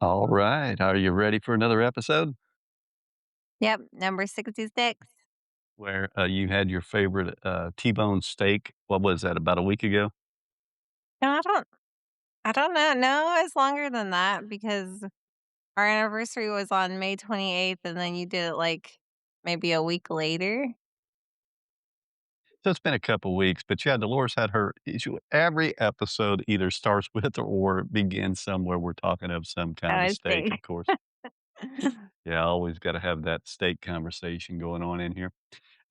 All right. Are you ready for another episode Yep, number 66. where you had your favorite T-bone steak? What was that, about a week ago? No, I don't know. No, it's longer than that because our anniversary was on May 28th and then you did it like maybe a week later. So it's been a couple weeks, but yeah, Dolores had her issue. Every episode either starts with or begins somewhere. We're talking of some kind of a I steak, think. of course. Yeah, always got to have that steak conversation going on in here.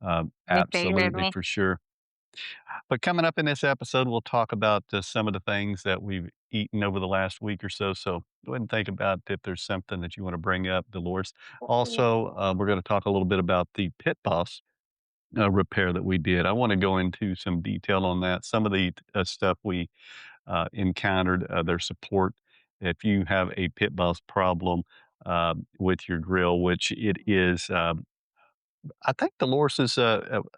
My favorite Absolutely, me. for sure. But coming up in this episode, we'll talk about some of the things that we've eaten over the last week or so. So go ahead and think about if there's something that you want to bring up, Dolores. Also, we're going to talk a little bit about the pit boss repair that we did. I want to go into some detail on that. Some of the stuff we encountered, their support. If you have a pit boss problem with your grill, which it is, I think Dolores is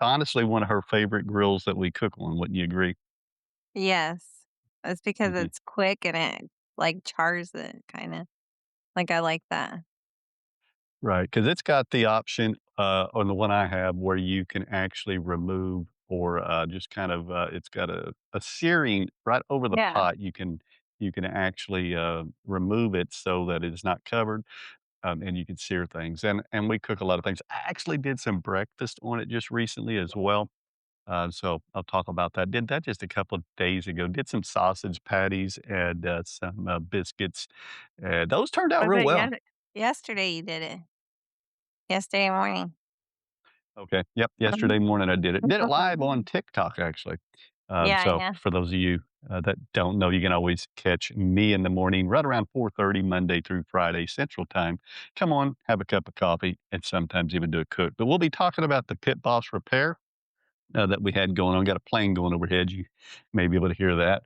honestly one of her favorite grills that we cook on. Wouldn't you agree? Yes. It's because Mhm. it's quick and it like chars it kind of. Like I like that. Right, because 'cause it's got the option, on the one I have where you can actually remove or, just kind of, it's got a searing right over the Yeah. pot. You can actually, remove it so that it is not covered, and you can sear things, and we cook a lot of things. I actually did some breakfast on it just recently as well, so I'll talk about that. Did that just a couple of days ago. Did some sausage patties and, some, biscuits, those turned out Was real it well. yesterday you did it? Yesterday morning. Okay. Yep. Yesterday Mhm. morning I did it. Did it live on TikTok actually. Yeah, So yeah. for those of you that don't know, you can always catch me in the morning right around 4:30 Monday through Friday Central Time. Come on, have a cup of coffee, and sometimes even do a cook. But we'll be talking about the pit boss repair that we had going on. Got a plane going overhead. You may be able to hear that.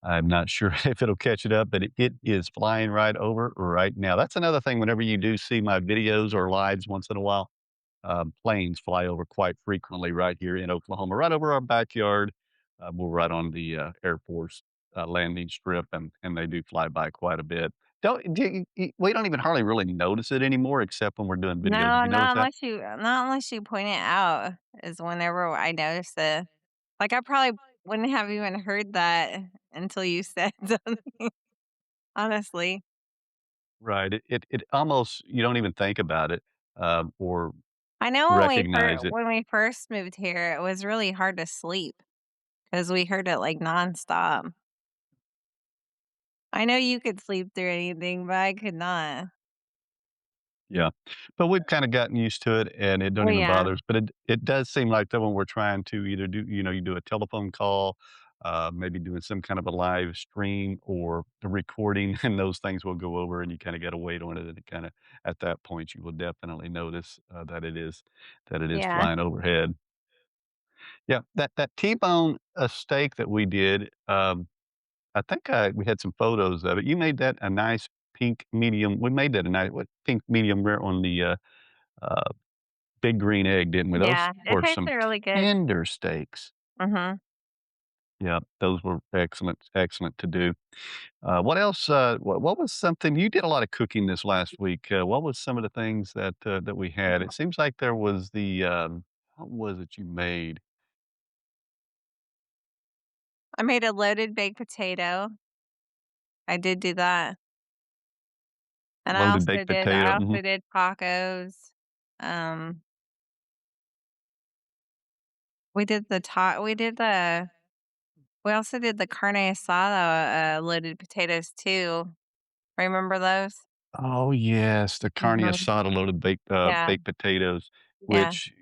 I'm not sure if it'll catch it up, but it is flying right over right now. That's another thing. Whenever you do see my videos or lives once in a while, planes fly over quite frequently right here in Oklahoma, right over our backyard. We're right on the Air Force landing strip, and they do fly by quite a bit. We don't even hardly really notice it anymore, except when we're doing videos. Have No, you noticed that? not unless you point it out is whenever I notice it. Like, I probably wouldn't have even heard that until you said something, honestly. Right. It almost you don't even think about it or I know recognize it. when we first moved here, it was really hard to sleep because we heard it, like, nonstop. I know you could sleep through anything, but I could not. Yeah, but we've kinda gotten used to it, and it don't Oh, even yeah. bother us, but it does seem like that when we're trying to either do you do a telephone call, maybe doing some kind of a live stream or a recording, and those things will go over, and you kinda gotta wait on it, and it kinda at that point, you will definitely notice, that it is Yeah. flying overhead. Yeah, that T-bone, steak that we did, I think, we had some photos of it. You made that a nice pink medium we made that a nice what, pink medium rare on the, uh, big green egg, didn't we? Those Yeah. It were some tasted really good. tender steaks. Mhm. Yeah, those were excellent, excellent to do. What else, what was something you did a lot of cooking this last week. What was some of the things that we had? It seems like there was what was it you made? I made a loaded baked potato. I did do that. And Loaded baked I potato, mhm. also did tacos. Um, we also did the carne asada, loaded potatoes too. Remember those? Oh, yes, the carne Mhm. asada loaded Yeah, baked potatoes, yeah. which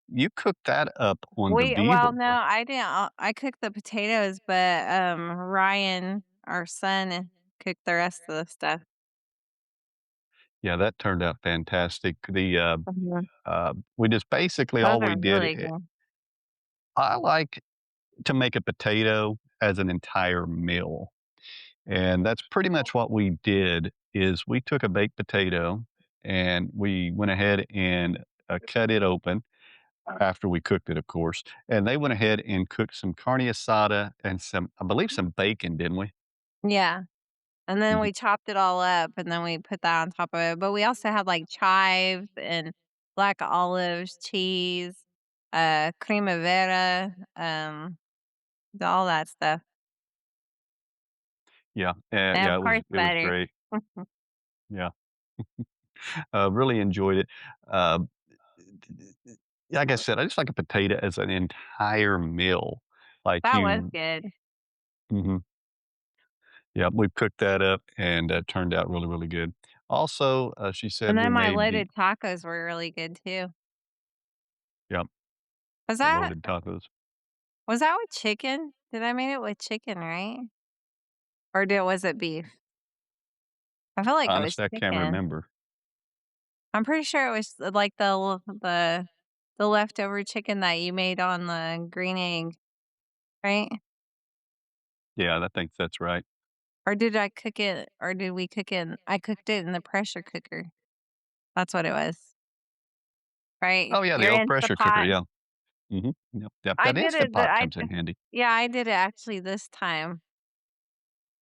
you cooked that up on the Well, beaver, no, huh? I didn't, I cooked the potatoes, but, Ryan, our son, cooked the rest of the stuff. Yeah, that turned out fantastic. Mhm. We just basically Those all we are did really good. I like to make a potato as an entire meal, and that's pretty much what we did is we took a baked potato and we went ahead and, cut it open after we cooked it, of course, and they went ahead and cooked some carne asada and some I believe some bacon, didn't we? Yeah. and then Mhm. we chopped it all up, and then we put that on top of it, but we also had, like, chives and black olives, cheese, primavera, all that stuff, Yeah, and of yeah, course, it was butter. great. Yeah, really enjoyed it. Uh, like I said, I just like a potato as an entire meal. Like That was you good, Mhm. Yeah, we cooked that up and that turned out really, really good. Also, she and said we then my made the loaded tacos were really good too. yeah, Was the that loaded tacos. was that with chicken? Did I make it with chicken, right? Or did was it beef? I feel like it was Honestly, I can't chicken. remember. I'm pretty sure it was, like, the leftover chicken that you made on the green egg, right? Yeah, I think that's right. Or did we cook it I cooked it in the pressure cooker. That's what it was, right? Oh, yeah, the Your old pressure cooker, Instapot. yeah. Mhm. Yep, yep. I That did Instant it the Pot I comes in handy. Yeah, I did it actually this time.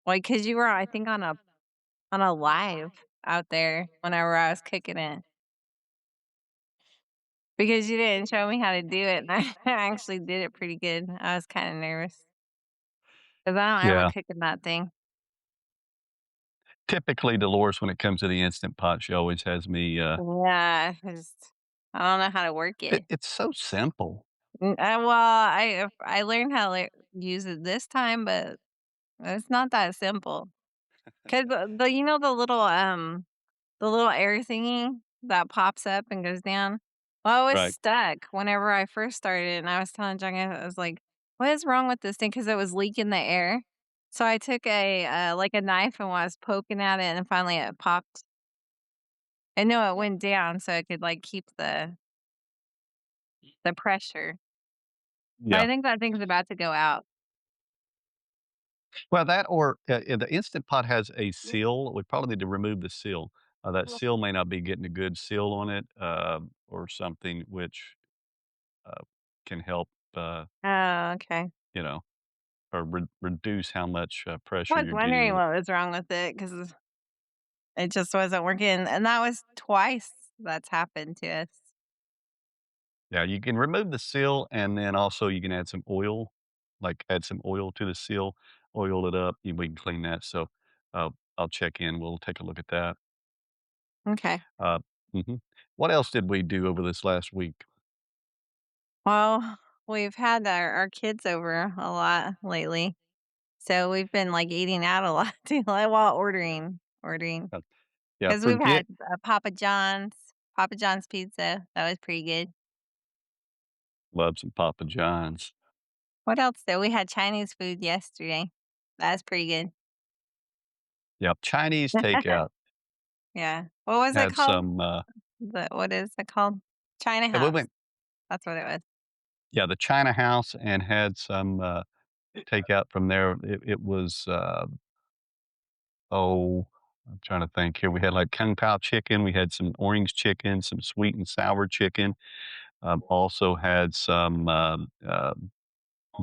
Like, cause you were, I think, on a live out there whenever I was cooking it, because you didn't show me how to do it, and I I actually did it pretty good. I was kinda nervous because I don't ever Yeah. cook in that thing. Typically, Dolores, when it comes to the Instant Pot, she always has me, Yeah, I don't know how to work it. it's so simple. Well, I learned how to use it this time, but it's not that simple. 'Cause the you know, the little air thingy that pops up and goes down? Well, I was Right. stuck whenever I first started, and I was telling John, I was like, "What is wrong with this thing?" Because it was leaking the air. So I took like, a knife and was poking at it, and finally it popped. And no, it went down so it could, like, keep the pressure. But Yeah. I think that thing's about to go out. Well, that or, the Instant Pot has a seal. We probably need to remove the seal. That seal may not be getting a good seal on it, or something which, uh, can help, Oh, okay. you know, or reduce how much, I pressure was you're getting wondering with it. what was wrong with it because it just wasn't working, and that was twice that's happened to us. Yeah, you can remove the seal, and then also you can add some oil, like, add some oil to the seal, oil it up, and we can clean that, so, I'll check in, we'll take a look at that. Okay. Uh, mhm. What else did we do over this last week? Well, we've had our kids over a lot lately, so we've been, like, eating out a lot too, like, while ordering. Uh, yeah, Because 'cause we've forget had, Papa John's pizza, that was pretty good. love some Papa John's. What else did we had Chinese food yesterday. That was pretty good. Yep, Chinese takeout Yeah. What was it had called? some, What is it called? China and we House. went That's what it was. yeah, the China House and had some, takeout from there. It was, oh, I'm trying to think here. We had, like, kung pao chicken, we had some orange chicken, some sweet and sour chicken, also had some,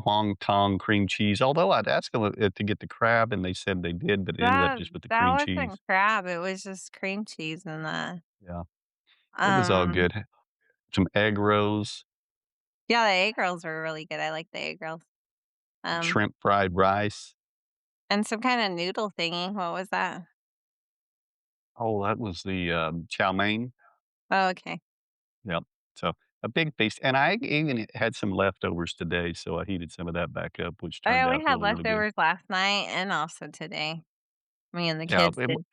wonton cream cheese, although I'd asked them, to get the crab, and they said they did, but it ended up That just with the that cream wasn't cheese. crab, it was just cream cheese and that. Yeah, it was all Um, good. Some egg rolls, yeah, the egg rolls were really good, I like the egg rolls. Um, shrimp fried rice. and some kinda noodle thingy, what was that? Oh, that was the, chow mein. Oh, okay. Yep. So, a big feast, and I even had some leftovers today, so I heated some of that back up, which Oh, turned yeah, we out had really, really good. leftovers last night and also today. Me and the Yeah, kids did.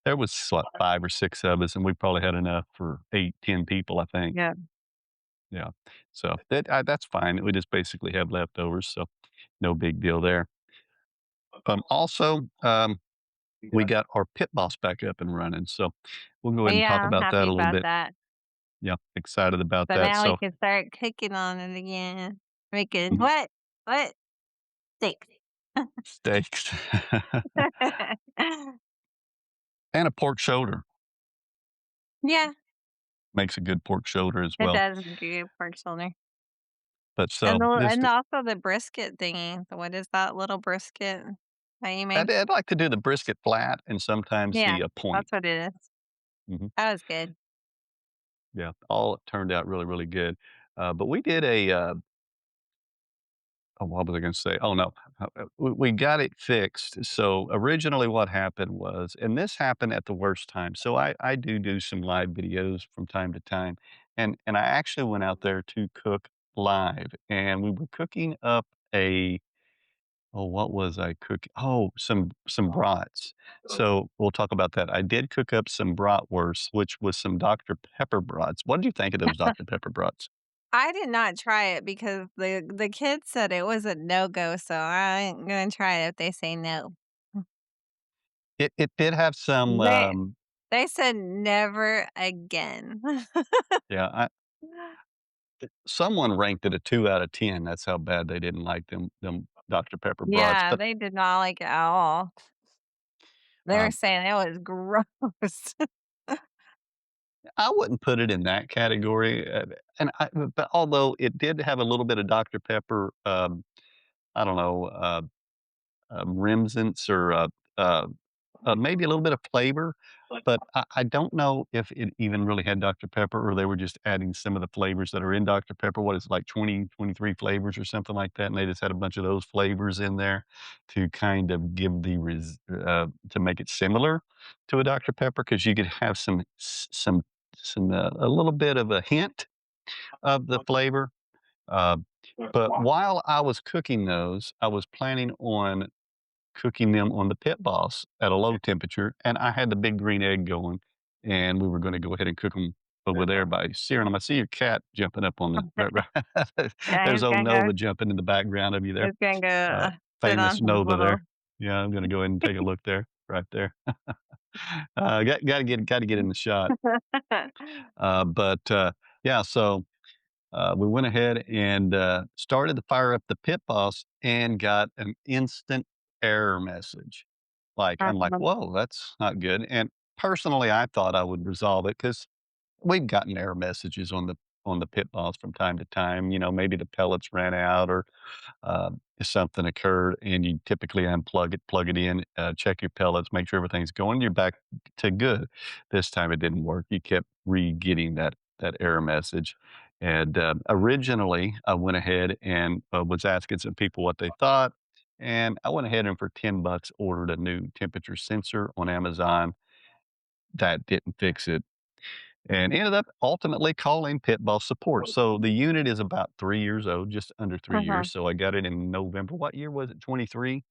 there was, what, 5 or 6 of us, and we probably had enough for 8, 10 people, I think. Yeah. Yeah. So, that's fine. We just basically have leftovers, so no big deal there. Also, we got our pit boss back up and running, so we'll go ahead and talk Yeah, I'm about that happy a little about bit. that. Yeah, excited about So that. now we So, can start cooking on it again. Making mhm, what? What? Steaks. steaks and a pork shoulder. Yeah, Makes a good pork shoulder as it well. does make a good pork shoulder. But so this And also the brisket thingy. What is that little brisket? that you made? I'd like to do the brisket flat and sometimes Yeah, the, that's point. what it is. Mhm. That was good. Yeah, all turned out really, really good. But we did a, oh, what was I gonna say? Oh, no. We got it fixed. So, originally what happened was and this happened at the worst time. So, I do some live videos from time to time, and I actually went out there to cook live, and we were cooking up a oh, what was I cooking? Oh, some brats. So, we'll talk about that. I did cook up some bratwurst, which was some Dr. Pepper brats. What did you think of those Dr. Pepper brats? I did not try it because the kids said it was a no-go, so I ain't gonna try it if they say no. It did have some, They they said never again. yeah, someone ranked it a 2 out of 10. That's how bad they didn't like them Dr. Pepper brats, Yeah, but, they did not like it at all. They were um, saying it was gross. I wouldn't put it in that category, and but although it did have a little bit of Dr. Pepper, I don't know, remnants or, uh maybe a little bit of flavor, but I don't know if it even really had Dr. Pepper or they were just adding some of the flavors that are in Dr. Pepper. What is it, like 20, 23 flavors or something like that? And they just had a bunch of those flavors in there to kind of give to make it similar to a Dr. Pepper because you could have a little bit of a hint of the flavor. Uh, but while I was cooking those, I was planning on cooking them on the pit boss at a low temperature, and I had the big green egg going, and we were gonna go ahead and cook them over there by searing them. I see your cat jumping up on the right. Yeah, There's old Nova jumping in the background of you there, he's gonna go, uh, sit on famous his Nova little there. Yeah, I'm gonna go ahead and take a look there, right there. Gotta get in the shot. But yeah, so we went ahead and started to fire up the pit boss and got an instant error message. Like, I'm like, whoa, that's not good. And personally, I thought I would resolve it because we've gotten error messages on the pit boss from time to time. You know, maybe the pellets ran out or if something occurred and you typically unplug it, plug it in, check your pellets, make sure everything's going, you're back to good. This time it didn't work. You kept re-getting that error message. And originally, I went ahead and was asking some people what they thought. And I went ahead and for $10 ordered a new temperature sensor on Amazon. That didn't fix it and ended up ultimately calling Pit Boss support. So the unit is about 3 years old, just under 3 uh-huh. years. So I got it in November. What year was it? 23?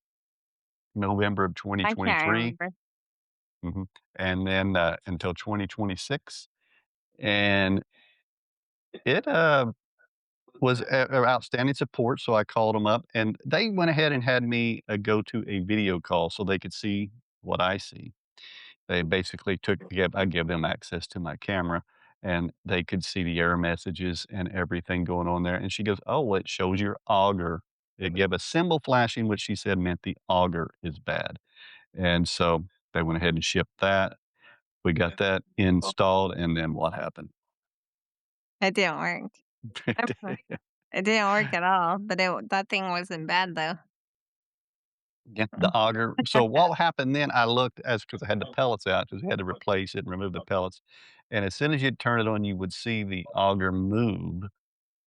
November of I can't 2023. remember. Mhm. And then until 2026. And it was outstanding support. So I called them up and they went ahead and had me go to a video call so they could see what I see. They basically I gave them access to my camera, and they could see the error messages and everything going on there, and she goes, "Oh, well, it shows your auger." It gave a symbol flashing, which she said meant the auger is bad, and so they went ahead and shipped that. We got that installed, and then what happened? It didn't work. Uh-huh. It didn't work at all, but that thing wasn't bad though. Yeah, the auger so what happened then, I looked as because I had the pellets out because we had to replace it and remove the pellets, and as soon as you'd turn it on, you would see the auger move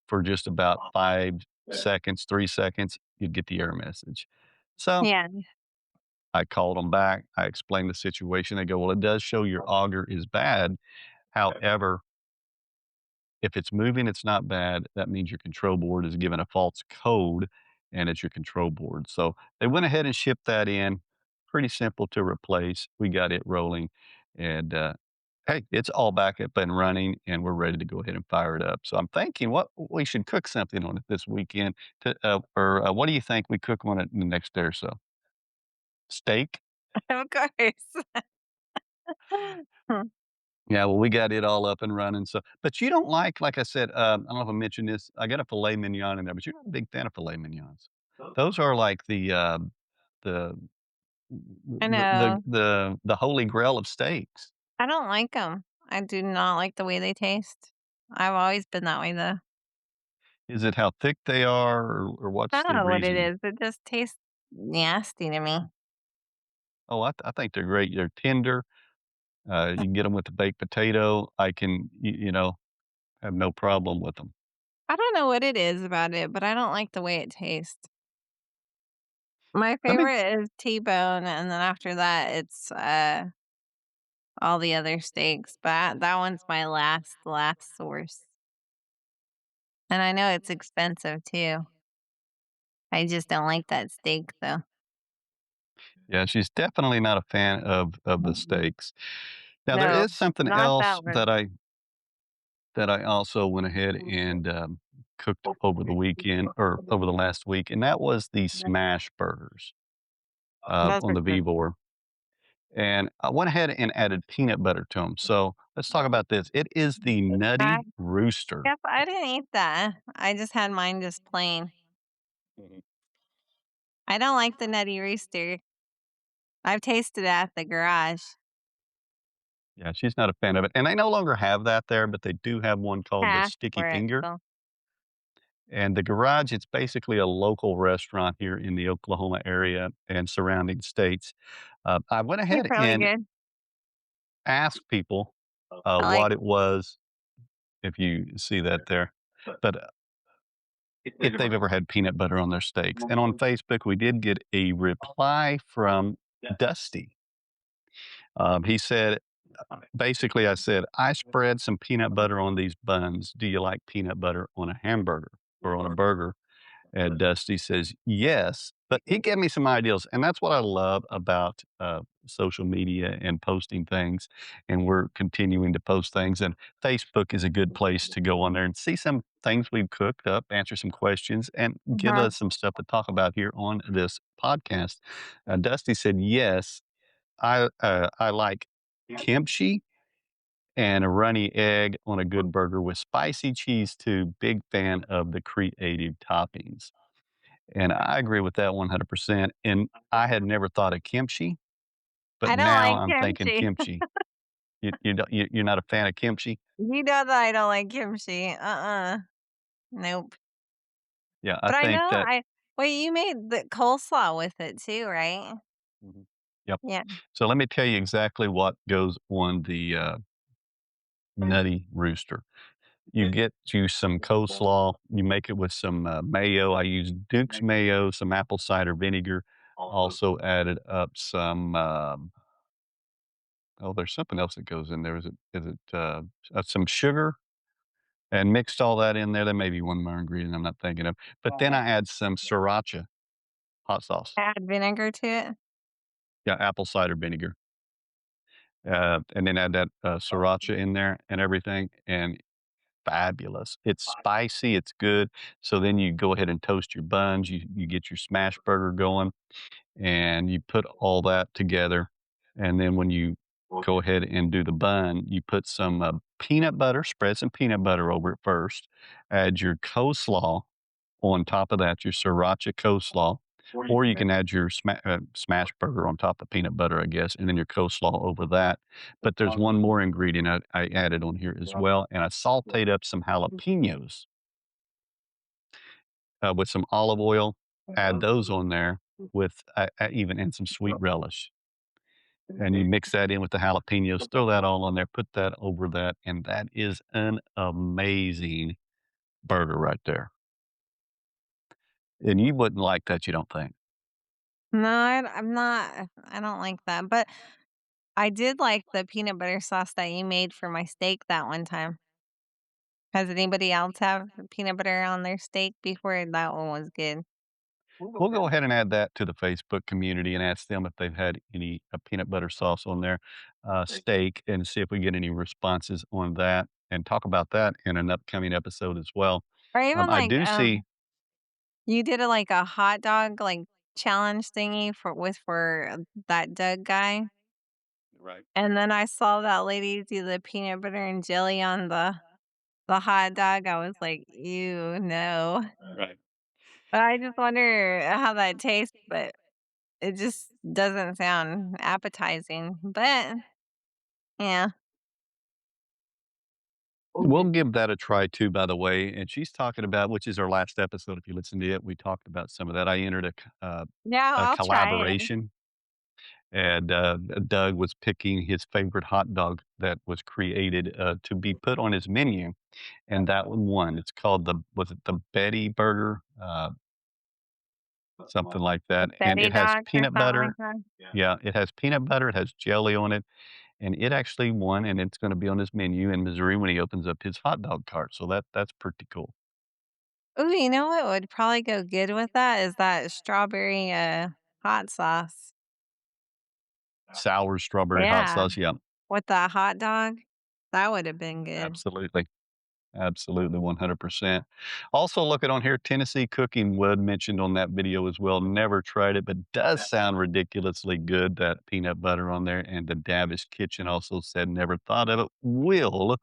for just about 5 seconds, 3 seconds, you'd get the error message. So, Yeah, I called them back, I explained the situation, they go, "Well, it does show your auger is bad, however, if it's moving, it's not bad. That means your control board is given a false code, and it's your control board." So, they went ahead and shipped that in, pretty simple to replace, we got it rolling, and, hey, it's all back up and running, and we're ready to go ahead and fire it up. So I'm thinking, what we should cook something on it this weekend. What do you think we cook on it in the next day or so? Steak? of course. Yeah, well, we got it all up and running. So, but you don't like I said, I don't know if I mentioned this. I got a filet mignon in there, but you're not a big fan of filet mignons. Those are like the I know. the holy grail of steaks. I don't like them. I do not like the way they taste. I've always been that way though. Is it how thick they are, or I what's don't the know what it reason? is. It just tastes nasty to me. Oh, I think they're great. They're tender. You can get them with the baked potato. I can, have no problem with them. I don't know what it is about it, but I don't like the way it tastes. My Let me favorite is T-bone, and then after that, it's, all the other steaks, but that one's my last source. And I know it's expensive too. I just don't like that steak, though. Yeah, she's definitely not a fan of the steaks. Now there No, is something not else that one. that I also went ahead and, cooked over the weekend or over the last week, and that was the smash burgers, Those on are the good. Vivor, and I went ahead and added peanut butter to them. So, let's talk about this. It is the I Nutty Rooster. Yep, I didn't eat that. I just had mine just plain. Mhm. I don't like the Nutty Rooster. I've tasted it at the garage. Yeah, she's not a fan of it, and they no longer have that there, but they do have one called the Asked Sticky for it, Finger, so and the Garage, it's basically a local restaurant here in the Oklahoma area and surrounding states. I went they're ahead probably and good. asked people, I like what it was, if you see that there, but, if they've ever had peanut butter on their steaks, and on Facebook, we did get a reply from Dusty. He said, basically, I said, "I spread some peanut butter on these buns. Do you like peanut butter on a hamburger or on a burger?" And Dusty says, "Yes," but he gave me some ideas, and that's what I love about, social media and posting things, and we're continuing to post things, and Facebook is a good place to go on there and see some things we've cooked up, answer some questions, and give uh-huh. us some stuff to talk about here on this podcast. Dusty said, "Yes, I like kimchi and a runny egg on a good burger with spicy cheese too. Big fan of the creative toppings." And I agree with that 100%, and I had never thought of kimchi, but I don't now like I'm thinking kimchi. kimchi. You're not a fan of kimchi? You know that I don't like kimchi. Nope. Yeah, I But I think know that I wait, you made the coleslaw with it too, right? Mhm. Yep. Yeah. So let me tell you exactly what goes on the, Nutty Rooster. You get you some coleslaw, you make it with some, mayo. I use Duke's mayo, some apple cider vinegar, also added up some, oh, there's something else that goes in there. Some sugar and mixed all that in there. There may be one more ingredient I'm not thinking of, but then I add some sriracha hot sauce. Add vinegar to it? Yeah, apple cider vinegar, and then add that, sriracha in there and everything, and fabulous. It's spicy, it's good. So then you go ahead and toast your buns, you get your smash burger going, and you put all that together, and then when you go ahead and do the bun, you put some, peanut butter, spread some peanut butter over it first, add your coleslaw on top of that, your sriracha coleslaw, or you can add your smash burger on top of peanut butter, I guess, and then your coleslaw over that. But there's one more ingredient I added on here as well, and I sauteed up some jalapenos with some olive oil. Add those on there with even and some sweet relish, and you mix that in with the jalapenos. Throw that all on there. Put that over that, and that is an amazing burger right there. And you wouldn't like that, you don't think? No, I'm not I don't like that, but I did like the peanut butter sauce that you made for my steak that one time. Has anybody else have peanut butter on their steak before? That one was good. We'll go ahead and add that to the Facebook community and ask them if they've had any peanut butter sauce on their steak and see if we get any responses on that and talk about that in an upcoming episode as well. Or even I like, do see, you did like a hot dog, like, challenge thingy for that Doug guy, right, and then I saw that lady do the peanut butter and jelly on the hot dog. I was like, "Ew, no." right. But I just wonder how that tastes, but it just doesn't sound appetizing, but yeah. We'll give that a try too, by the way. And she's talking about, which is our last episode. If you listen to it, we talked about some of that. I entered Yeah, a I'll try it. collaboration and Doug was picking his favorite hot dog that was created to be put on his menu, and that one won. It's called the was it the Betty Burger, something like The that, and Betty it has dogs or peanut something like butter. that? Yeah, it has peanut butter, it has jelly on it, and it actually won, and it's gonna be on his menu in Missouri when he opens up his hot dog cart, so that's pretty cool. Ooh, you know what would probably go good with that is that strawberry, hot sauce. Sour strawberry hot Yeah, sauce, yeah, with the hot dog. That would have been good. absolutely. Absolutely, 100%. Also, looking on here, Tennessee Cooking Wood mentioned on that video as well. Never tried it, but does sound ridiculously good, that peanut butter on there. And the Davish Kitchen also said, never thought of it. Will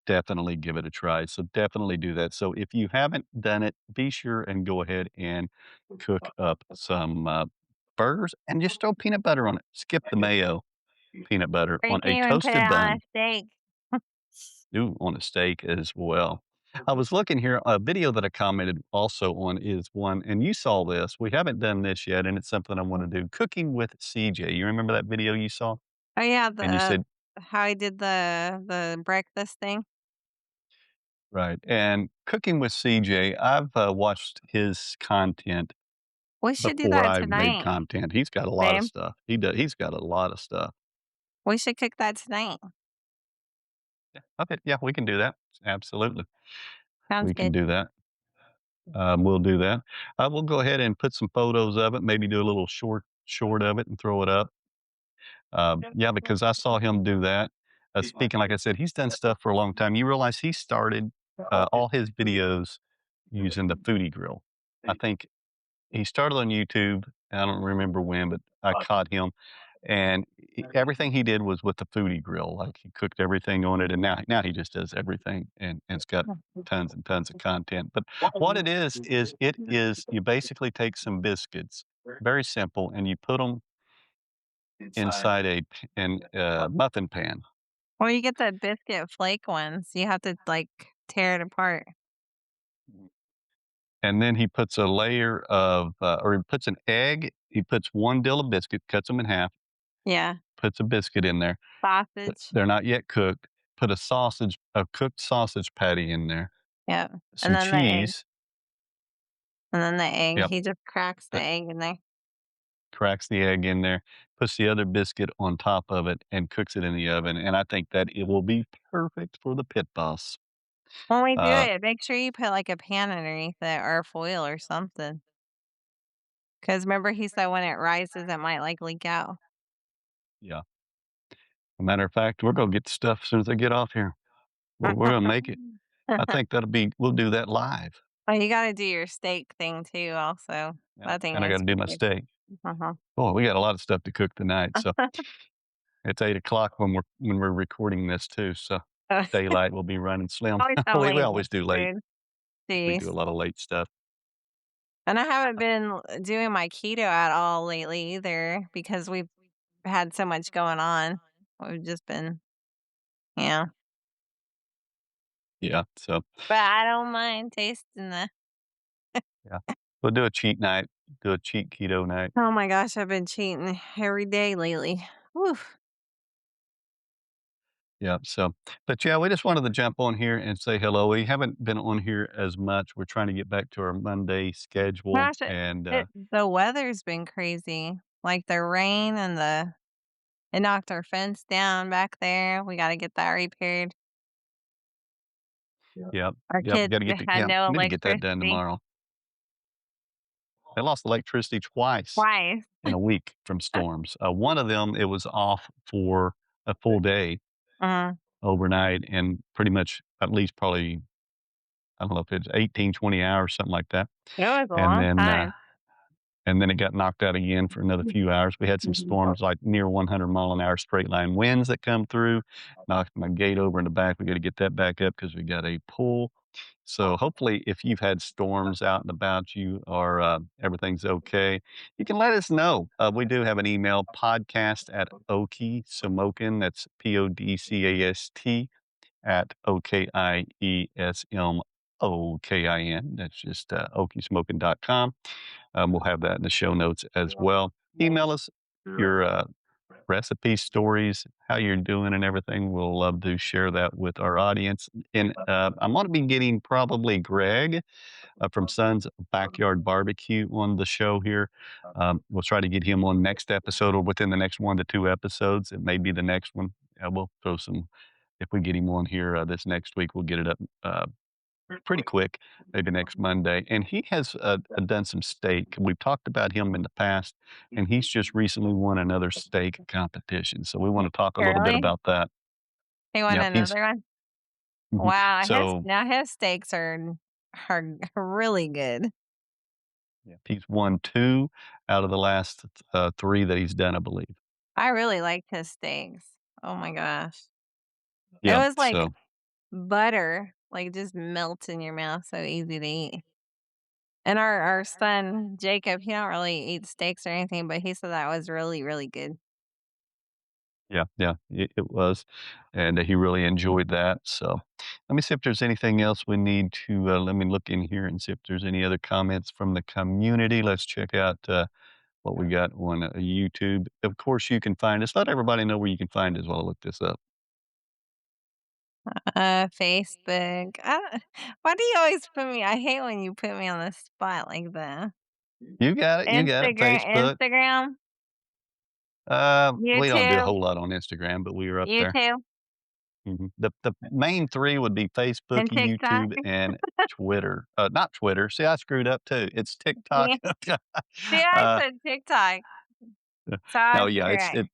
definitely give it a try. So, definitely do that. So, if you haven't done it, be sure and go ahead and cook up some burgers and just throw peanut butter on it. Skip the mayo, peanut butter Or you on can a even put it toasted on a bun. steak. Ooh, on a steak as well. I was looking here, a video that I commented also on is one, and you saw this. We haven't done this yet, and it's something I want to do. Cooking with CJ. You remember that video you saw? Oh, yeah, And you said, how he did the breakfast thing. right. And cooking with CJ, I've watched his content We should do before that I've made tonight, content. He's got a lot of babe. stuff. He does. He's got a lot of stuff. We should cook that tonight. Yeah. Okay. Yeah, we can do that. Absolutely. Sounds We can good. do that. We'll do that. We'll go ahead and put some photos of it, maybe do a little short of it and throw it up. Yeah, because I saw him do that. Speaking, like I said, he's done stuff for a long time. You realize he started all his videos using the foodie grill. I think he started on YouTube. I don't remember when, but I caught him, and everything he did was with the foodie grill. Like he cooked everything on it, and now he just does everything, and it's got tons and tons of content. But what it is it is you basically take some biscuits, very simple, and you put them inside muffin pan. Or you get the biscuit flake ones. You have to, like, tear it apart. And then he puts a layer of, or he puts an egg. He puts one dill of biscuit, cuts them in half, Yeah. puts a biscuit in there. Sausage. They're not yet cooked. Put a cooked sausage patty in there, Yeah. And some then the egg. cheese. And then the egg. Yep. He just cracks the uh, egg in there. Cracks the egg in there, puts the other biscuit on top of it, and cooks it in the oven. And I think that it will be perfect for the pit boss. When we do Uh, it, make sure you put, like, a pan underneath it or foil or something. Cause remember he said when it rises, it might, like, leak out. yeah. A matter of fact, we're gonna get the stuff as soon as I get off here. We're gonna make it. I think we'll do that live. Oh, you gotta do your steak thing too also. Yeah, That thing and I needs gotta to do be my good. steak. Uh-huh. Boy, we got a lot of stuff to cook tonight, so it's 8 o'clock when we're recording this too, so daylight will be running slim. Always so We late always do with late. food. We do a Jeez. lot of late stuff. And I haven't been doing my keto at all lately either because we've had so much going on. We've just been yeah. Yeah, so, But I don't mind tasting the yeah. We'll do a cheat night, do a cheat keto night. oh my gosh, I've been cheating every day lately. Whew. Yeah, so but, yeah, we just wanted to jump on here and say hello. We haven't been on here as much. We're trying to get back to our Monday schedule, Gosh, and, the weather's been crazy. Like the rain and it knocked our fence down back there. We gotta get that repaired. yep, Our yep, kids had no we need to get that done electricity tomorrow. They lost electricity twice twice. in a week from storms. One of them, it was off for a full day Mhm. overnight and pretty much at least probably, I don't know if it's 18, 20 hours, something like that. It was a And long then, time. and then it got knocked out again for another few hours. We had some storms like near 100-mile-an-hour straight line winds that come through, knocked my gate over in the back. We got to get that back up because we got a pool. So hopefully, if you've had storms out and about you or everything's okay, you can let us know. We do have an email podcast at Okiesamokin. That's PODCAST at OKIESMOKIN. That's just okiesmokin.com. We'll have that in the show notes as well. Email us your recipe stories, how you're doing and everything. We'll love to share that with our audience. And I'm going to be getting probably Greg from Son's Backyard Barbecue on the show here. We'll try to get him on next episode or within the next 1 to 2 episodes. It may be the next one. We'll throw some, if we get him on here this next week, we'll get it up pretty quick, maybe next Monday. And he has done some steak. We've talked about him in the past, and he's just recently won another steak competition. So we want to talk a little bit Really? about that. He want Yep, another one? mhm. Wow, So his steaks are really good. yeah, he's won 2 out of the last 3 that he's done, I believe. I really liked his steaks. Oh my gosh. It Yeah, was like so butter, like, just melts in your mouth, so easy to eat. And our son, Jacob, he don't really eat steaks or anything, but he said that was really, really good. yeah, yeah, it was, and he really enjoyed that. So let me see if there's anything else we need to. Let me look in here and see if there's any other comments from the community. Let's check out what we got on YouTube. Of course, you can find us. Let everybody know where you can find us while I look this up. Facebook. Why do you always put me I hate when you put me on the spot like that. You got it. You got it. Facebook. Instagram, We don't do a YouTube, whole lot on Instagram, but we are up there. YouTube, The main 3 would be Facebook, and TikTok. YouTube, and Twitter. Not Twitter. See, I screwed up too. It's TikTok. Yeah. See, I uh, said TikTok, so I no, was yeah, correct.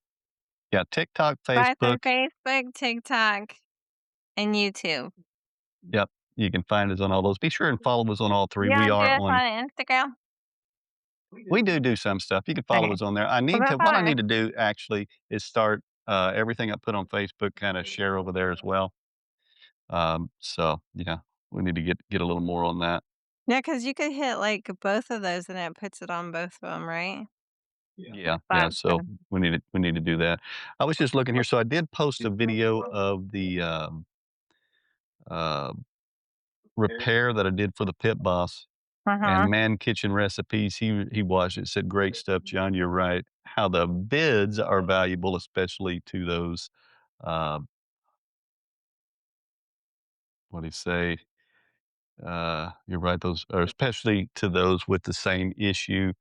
yeah, TikTok, So I said Facebook. Facebook, TikTok, and YouTube. Yep, you can find us on all those. Be sure and follow us on all 3. You We don't do are us on. on Instagram? We do some stuff. You can follow Okay. us on there. Well, that's What I all need to do actually is start everything I put on Facebook, kind of share over there as well. So yeah, we need to get a little more on that. yeah, because you could hit, like, both of those and it puts it on both of them, right? Yeah, yeah. But, So we need to do that. I was just looking here. So I did post a video of the uh, repair that I did for the Pit Boss uh-huh. and Man Kitchen Recipes. He watched it. Said great stuff, John. You're right. How the bids are valuable, especially to those. Uh, what do you say? You're right. Those, or especially to those with the same issue.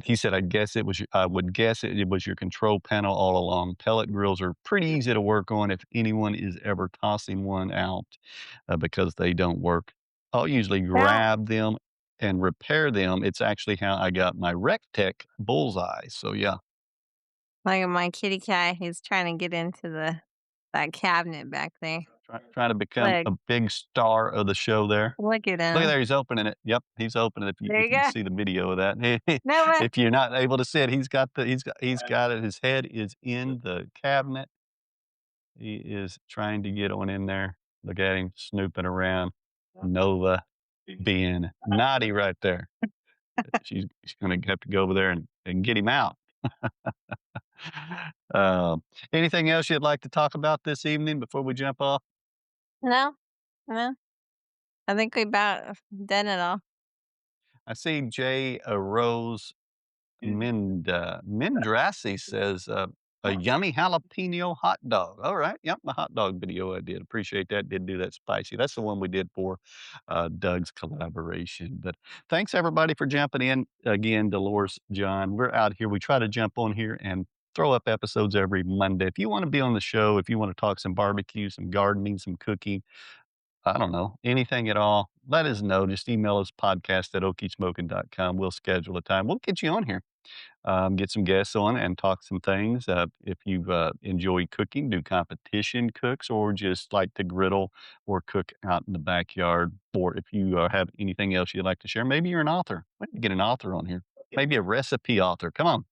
He said, I would guess it was your control panel all along. Pellet grills are pretty easy to work on if anyone is ever tossing one out because they don't work. I'll usually Well, grab them and repair them. It's actually how I got my RecTech bullseye. So yeah, like, my kitty cat, he's trying to get into that cabinet back there. trying to become Look, a big star of the show there. look at Look at him. there, he's opening it. Yep, he's opening it. There If you you can go. see the video of that, No, but if you're not able to see it, he's got it. His head is in the cabinet. He is trying to get on in there. Look at him snooping around. Nova being naughty right there. She's going to have to go over there and get him out. Um, Anything else you'd like to talk about this evening before we jump off? no, no. I think we about done it all. I see Jay Rose Mindrassi says, "A yummy jalapeno hot dog." All right, yep, the hot dog video I did. Appreciate that. Did do that spicy. That's the one we did for Doug's collaboration. But thanks everybody for jumping in again, Dolores, John. We're out here. We try to jump on here and throw up episodes every Monday. If you want to be on the show, if you want to talk some barbecue, some gardening, some cooking, I don't know, anything at all, let us know. Just email us podcast@okiesmoking.com. We'll schedule a time. We'll get you on here, get some guests on and talk some things. If you enjoy cooking, do competition cooks, or just like to griddle or cook out in the backyard, or if you have anything else you'd like to share, maybe you're an author. We need to get an author on here, maybe a recipe author. Come on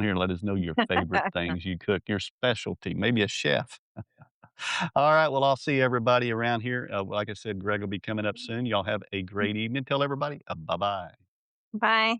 here and let us know your favorite things you cook, your specialty, maybe a chef. All right. Well, I'll see everybody around here. Like I said, Greg will be coming up soon. Y'all have a great evening. Tell everybody bye bye. Bye.